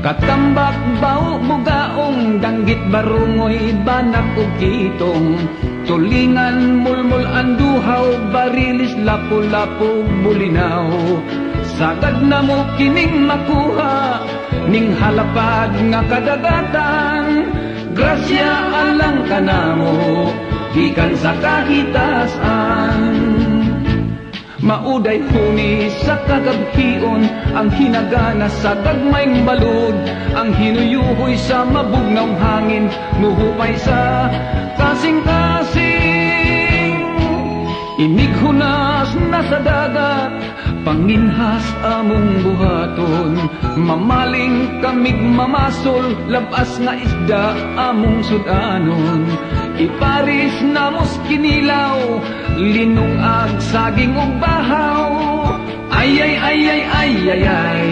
Katambak bao bugaong danggit barungoy banak ug kitong tulingan mulmul anduhaw barilis lapu-lapu bulinaw sagad na mo kining makuha ning halapad nga kadagatan grasya alang kanamo gikan sa kahitasan. Mauday huni sa kagabhion ang hinagana sa gagmayng balod ang hinuyuhoy sa mabugnaw hangin muhupay sa kasing-kasing inighunas na sa dagat panginhas among buhaton mamaling kamig mamasol labas nga isda among sudanon iparis na mos kinilaw linong ag saging ug bahaw ay ay ay ay ay ay ay